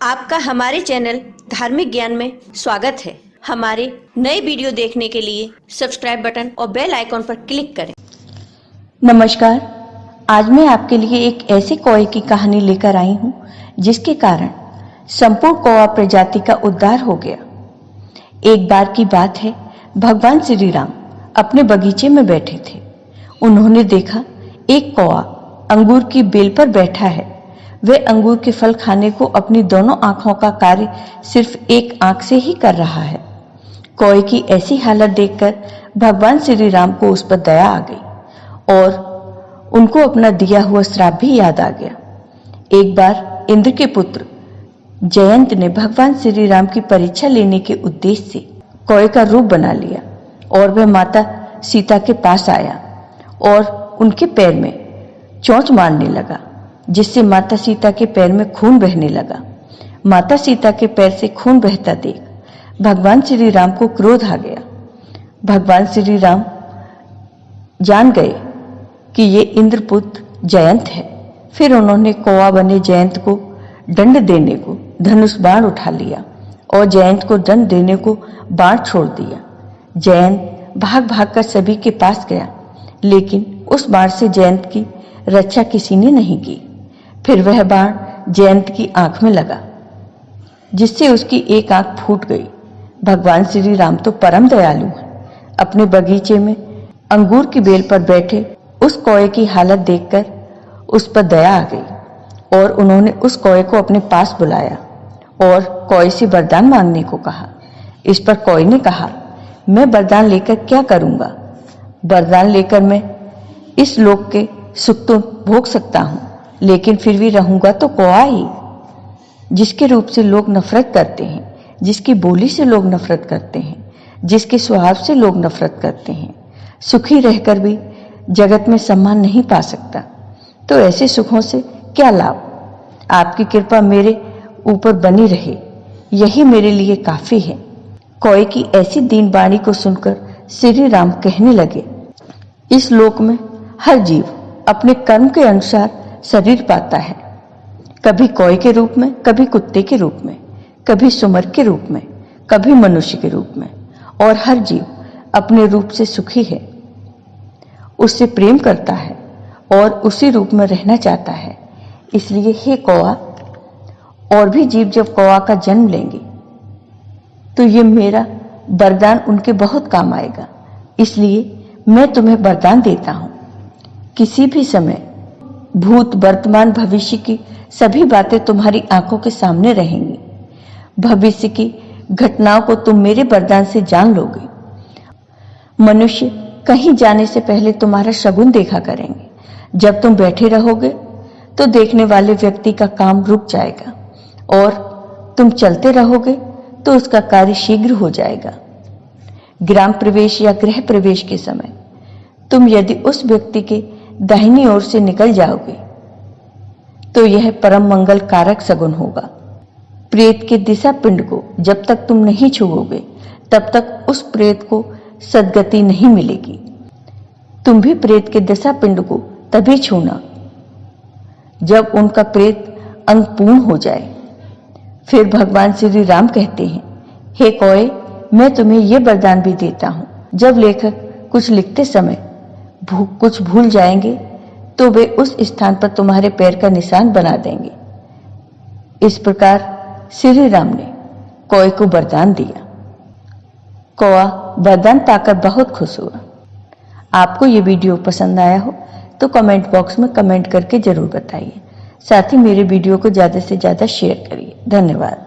आपका हमारे चैनल धार्मिक ज्ञान में स्वागत है। हमारे नए वीडियो देखने के लिए सब्सक्राइब बटन और बेल आइकॉन पर क्लिक करें। नमस्कार, आज मैं आपके लिए एक ऐसे कौवे की कहानी लेकर आई हूँ जिसके कारण संपूर्ण कौवा प्रजाति का उद्धार हो गया। एक बार की बात है, भगवान श्री राम अपने बगीचे में बैठे थे। उन्होंने देखा एक कौवा अंगूर की बेल पर बैठा है। वह अंगूर के फल खाने को अपनी दोनों आंखों का कार्य सिर्फ एक आंख से ही कर रहा है। कौवे की ऐसी हालत देखकर भगवान श्री राम को उस पर दया आ गई और उनको अपना दिया हुआ श्राप भी याद आ गया। एक बार इंद्र के पुत्र जयंत ने भगवान श्री राम की परीक्षा लेने के उद्देश्य से कौवे का रूप बना लिया और वह माता सीता के पास आया और उनके पैर में चोंच मारने लगा, जिससे माता सीता के पैर में खून बहने लगा। माता सीता के पैर से खून बहता देख भगवान श्री राम को क्रोध आ गया। भगवान श्री राम जान गए कि ये इंद्रपुत्र जयंत है। फिर उन्होंने कौवा बने जयंत को दंड देने को धनुष बाण उठा लिया और जयंत को दंड देने को बाण छोड़ दिया। जयंत भाग भाग कर सभी के पास गया, लेकिन उस बाण से जयंत की रक्षा किसी ने नहीं की। फिर वह बाण जयंत की आंख में लगा, जिससे उसकी एक आंख फूट गई। भगवान श्री राम तो परम दयालु हैं। अपने बगीचे में अंगूर की बेल पर बैठे उस कौवे की हालत देखकर उस पर दया आ गई और उन्होंने उस कौवे को अपने पास बुलाया और कौवे से वरदान मांगने को कहा। इस पर कौवे ने कहा, मैं वरदान लेकर क्या करूंगा? वरदान लेकर मैं इस लोक के सुख तो भोग सकता हूं, लेकिन फिर भी रहूंगा तो कौवा ही, जिसके रूप से लोग नफरत करते हैं, जिसकी बोली से लोग नफरत करते हैं, जिसके स्वभाव से लोग नफरत करते हैं। सुखी रहकर भी जगत में सम्मान नहीं पा सकता, तो ऐसे सुखों से क्या लाभ? आपकी कृपा मेरे ऊपर बनी रहे, यही मेरे लिए काफी है। कौवे की ऐसी दीन वाणी को सुनकर श्री राम कहने लगे, इस लोक में हर जीव अपने कर्म के अनुसार शरीर पाता है, कभी कौवे के रूप में, कभी कुत्ते के रूप में, कभी सुमर के रूप में, कभी मनुष्य के रूप में, और हर जीव अपने रूप से सुखी है, उससे प्रेम करता है और उसी रूप में रहना चाहता है। इसलिए हे कौवा, और भी जीव जब कौवा का जन्म लेंगे तो ये मेरा वरदान उनके बहुत काम आएगा। इसलिए मैं तुम्हें वरदान देता हूं, किसी भी समय भूत, वर्तमान, भविष्य की सभी बातें तुम्हारी आंखों के सामने रहेंगी। भविष्य की घटनाओं को तुम मेरे वरदान से जान लोगे। मनुष्य कहीं जाने से पहले तुम्हारा शगुन देखा करेंगे। जब तुम बैठे रहोगे तो देखने वाले व्यक्ति का काम रुक जाएगा और तुम चलते रहोगे तो उसका कार्य शीघ्र हो जाएगा। ग्राम प्रवेश या गृह प्रवेश के समय तुम यदि उस व्यक्ति के दाहिनी ओर से निकल जाओगे तो यह परम मंगल कारक सगुन होगा। प्रेत के दिशा पिंड को जब तक तुम नहीं छुओगे तब तक उस प्रेत को सद्गति नहीं मिलेगी। तुम भी प्रेत के दिशा पिंड को तभी छूना जब उनका प्रेत अंग पूर्ण हो जाए। फिर भगवान श्री राम कहते हैं, हे कौवे, मैं तुम्हें यह वरदान भी देता हूं, जब लेखक कुछ लिखते समय कुछ भूल जाएंगे तो वे उस स्थान पर तुम्हारे पैर का निशान बना देंगे। इस प्रकार श्री राम ने कौवे को वरदान दिया। कौवा वरदान पाकर बहुत खुश हुआ। आपको ये वीडियो पसंद आया हो तो कमेंट बॉक्स में कमेंट करके जरूर बताइए। साथ ही मेरे वीडियो को ज़्यादा से ज़्यादा शेयर करिए। धन्यवाद।